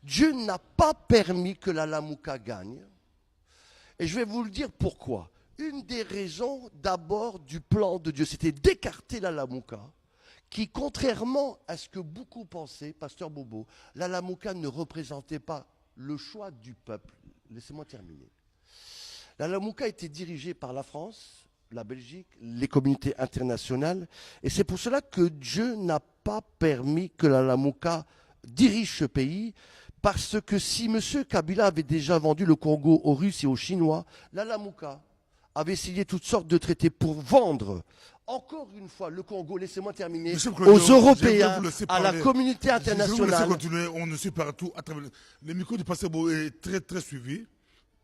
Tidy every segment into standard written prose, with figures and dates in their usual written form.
Dieu n'a pas permis que la Lamouka gagne. Et je vais vous le dire pourquoi. Une des raisons d'abord du plan de Dieu, c'était d'écarter la Lamouka, qui, contrairement à ce que beaucoup pensaient, Pasteur Bobo, la Lamouka ne représentait pas le choix du peuple. Laissez-moi terminer. La Lamouka était dirigée par la France, la Belgique, les communautés internationales, et c'est pour cela que Dieu n'a pas permis que la Lamouka dirige ce pays, parce que si M. Kabila avait déjà vendu le Congo aux Russes et aux Chinois, la Lamouka avait signé toutes sortes de traités pour vendre, encore une fois, le Congo, laissez-moi terminer, aux Européens, à la communauté internationale. Continuer, on ne suit partout à travers le micro du pasteur Bobo est très très suivi.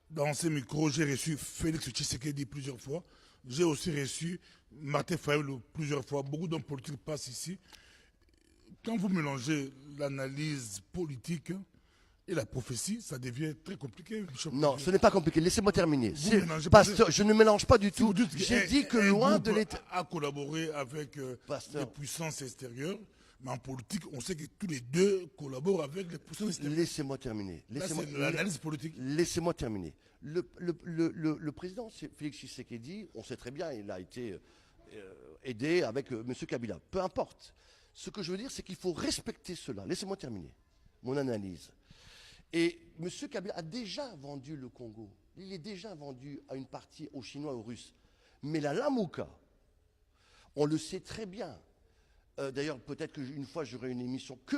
Dans ces micros, j'ai reçu Félix Tshisekedi plusieurs fois. J'ai aussi reçu Martin Fayulu plusieurs fois. Beaucoup d'hommes politiques passent ici. Quand vous mélangez l'analyse politique et la prophétie, ça devient très compliqué. Non, ce n'est pas compliqué. Laissez-moi terminer. Pasteur, je ne mélange pas du tout. J'ai dit que loin de l'État. A collaboré avec les puissances extérieures. Mais en politique, on sait que tous les deux collaborent avec les puissances extérieures. Laissez-moi terminer. C'est l'analyse politique. Laissez-moi terminer. Le président Félix Tshisekedi, on sait très bien, il a été aidé avec M. Kabila. Peu importe. Ce que je veux dire, c'est qu'il faut respecter cela. Laissez-moi terminer mon analyse. Et M. Kabila a déjà vendu le Congo. Il est déjà vendu à une partie aux Chinois et aux Russes. Mais la Lamouka, on le sait très bien. D'ailleurs, peut-être qu'une fois, j'aurai une émission que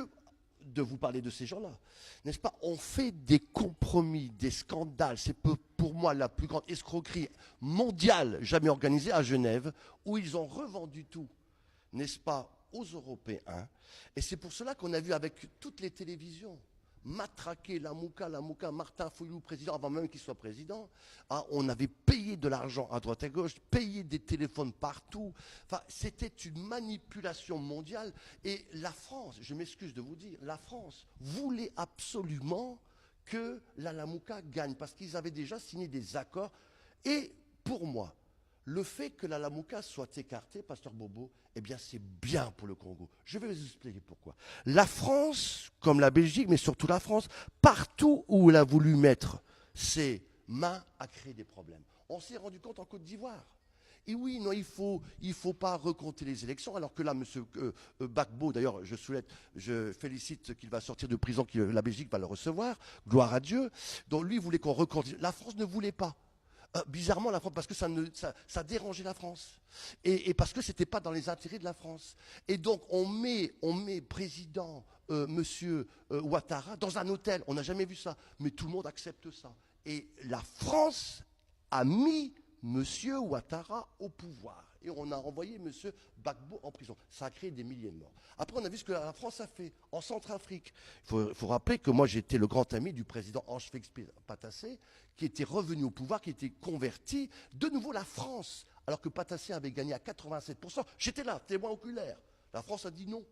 de vous parler de ces gens-là. N'est-ce pas? On fait des compromis, des scandales. C'est pour moi la plus grande escroquerie mondiale jamais organisée à Genève, où ils ont revendu tout, n'est-ce pas, aux Européens. Et c'est pour cela qu'on a vu avec toutes les télévisions matraquer la Mouka, Martin Fayulu, président, avant même qu'il soit président. Ah, on avait payé de l'argent à droite à gauche, payé des téléphones partout. Enfin, c'était une manipulation mondiale. Et la France, je m'excuse de vous dire, la France voulait absolument que la Lamouka gagne, parce qu'ils avaient déjà signé des accords. Et pour moi, le fait que la Lamouka soit écartée, Pasteur Bobo, eh bien c'est bien pour le Congo. Je vais vous expliquer pourquoi. La France, comme la Belgique, mais surtout la France, partout où elle a voulu mettre ses mains, a créé des problèmes. On s'est rendu compte en Côte d'Ivoire. Et oui, non, il faut pas recompter les élections, alors que là, M. Gbagbo, d'ailleurs, je félicite qu'il va sortir de prison, que la Belgique va le recevoir, gloire à Dieu. Donc lui voulait qu'on recompte. La France ne voulait pas. Bizarrement, la France, parce que ça dérangeait la France. Et parce que ce n'était pas dans les intérêts de la France. Et donc, on met président Monsieur Ouattara dans un hôtel. On n'a jamais vu ça. Mais tout le monde accepte ça. Et la France a mis Monsieur Ouattara au pouvoir. Et on a envoyé M. Gbagbo en prison. Ça a créé des milliers de morts. Après, on a vu ce que la France a fait en Centrafrique. Il faut rappeler que moi, j'étais le grand ami du président Ange-Félix Patassé, qui était revenu au pouvoir, qui était converti. De nouveau, la France, alors que Patassé avait gagné à 87%. J'étais là, témoin oculaire. La France a dit non.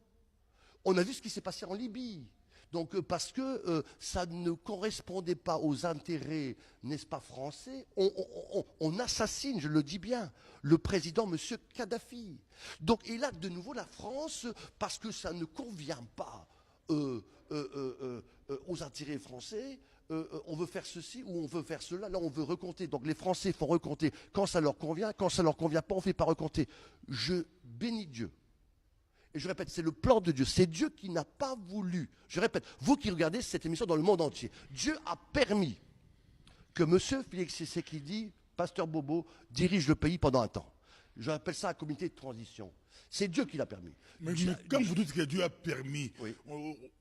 On a vu ce qui s'est passé en Libye. Donc, parce que ça ne correspondait pas aux intérêts, n'est-ce pas, français, on assassine, je le dis bien, le président M. Kadhafi. Donc, et là, de nouveau, la France, parce que ça ne convient pas aux intérêts français, on veut faire ceci ou on veut faire cela, là on veut recompter. Donc les Français font recompter quand ça leur convient, quand ça leur convient pas, on ne fait pas recompter. Je bénis Dieu. Et je répète, c'est le plan de Dieu. C'est Dieu qui n'a pas voulu. Je répète, vous qui regardez cette émission dans le monde entier, Dieu a permis que M. Félix Tshisekedi, Pasteur Bobo, dirige le pays pendant un temps. J'appelle ça un comité de transition. C'est Dieu qui l'a permis. Mais quand vous dites que Dieu a permis, oui.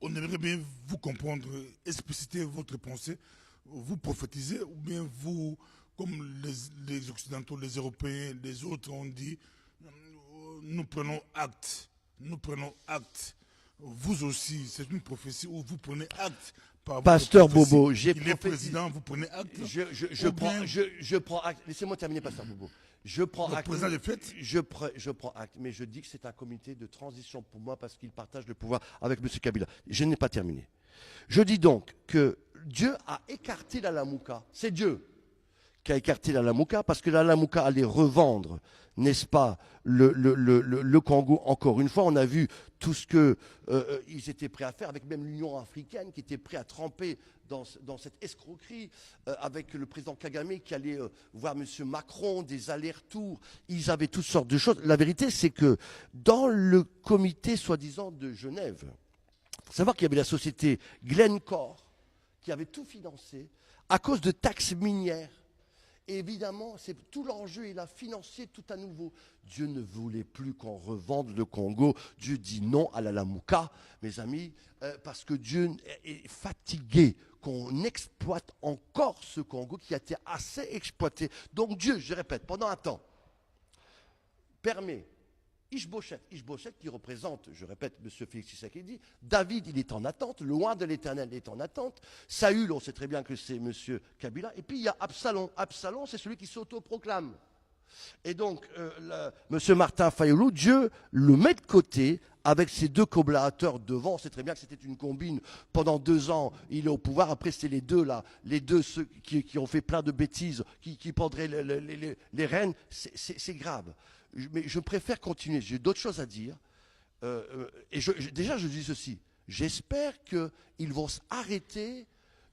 on aimerait bien vous comprendre, expliciter votre pensée, vous prophétisez, ou bien vous, comme les Occidentaux, les Européens, les autres ont dit, nous prenons acte. Nous prenons acte. Vous aussi, c'est une prophétie où vous prenez acte. Par Pasteur Bobo, j'ai président, vous prenez acte. Je prends acte. Laissez-moi terminer, Pasteur Bobo. Je prends acte. Président le fait. Je prends acte, mais je dis que c'est un comité de transition pour moi parce qu'il partage le pouvoir avec M. Kabila. Je n'ai pas terminé. Je dis donc que Dieu a écarté la Lamouka. C'est Dieu qui a écarté la Lamouka, parce que la Lamouka allait revendre, n'est-ce pas, le Congo. Encore une fois, on a vu tout ce qu'ils étaient prêts à faire, avec même l'Union africaine qui était prête à tremper dans cette escroquerie, avec le président Kagame qui allait voir M. Macron, des allers-retours. Ils avaient toutes sortes de choses. La vérité, c'est que dans le comité soi-disant de Genève, savoir qu'il y avait la société Glencore qui avait tout financé à cause de taxes minières. Et évidemment, c'est tout l'enjeu, il a financé tout à nouveau. Dieu ne voulait plus qu'on revende le Congo. Dieu dit non à la Lamouka, mes amis, parce que Dieu est fatigué qu'on exploite encore ce Congo qui a été assez exploité. Donc Dieu, je répète, pendant un temps, permet Ishbosheth qui représente, je répète, M. Félix Tshisekedi, David, il est en attente, le roi de l'Éternel est en attente, Saül, on sait très bien que c'est M. Kabila, et puis il y a Absalom. Absalom, c'est celui qui s'autoproclame. Et donc, M. Martin Fayulu, Dieu le met de côté avec ses deux collaborateurs devant. On sait très bien que c'était une combine. Pendant 2 ans, il est au pouvoir. Après, c'est les deux, là, ceux qui ont fait plein de bêtises, qui prendraient les rênes. C'est grave. Mais je préfère continuer. J'ai d'autres choses à dire. Et déjà, je dis ceci. J'espère qu'ils vont s'arrêter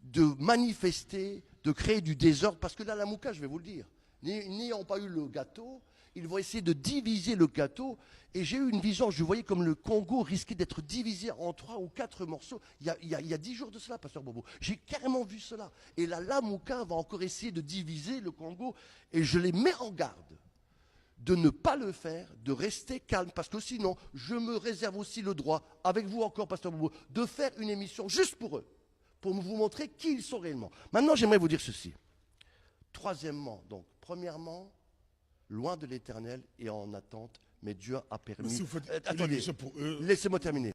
de manifester, de créer du désordre. Parce que là, la Mouka, je vais vous le dire, n'ayant pas eu le gâteau, ils vont essayer de diviser le gâteau. Et j'ai eu une vision, je voyais comme le Congo risquait d'être divisé en 3 ou 4 morceaux. Il y a 10 jours de cela, Pasteur Bobo. J'ai carrément vu cela. Et la Lamouka va encore essayer de diviser le Congo. Et je les mets en garde de ne pas le faire, de rester calme, parce que sinon, je me réserve aussi le droit, avec vous encore, Pasteur Bobo, de faire une émission juste pour eux, pour vous montrer qui ils sont réellement. Maintenant, j'aimerais vous dire ceci. Troisièmement, donc, premièrement, loin de l'Éternel et en attente, mais Dieu a permis... Si vous faites attendez, pour eux... laissez-moi terminer.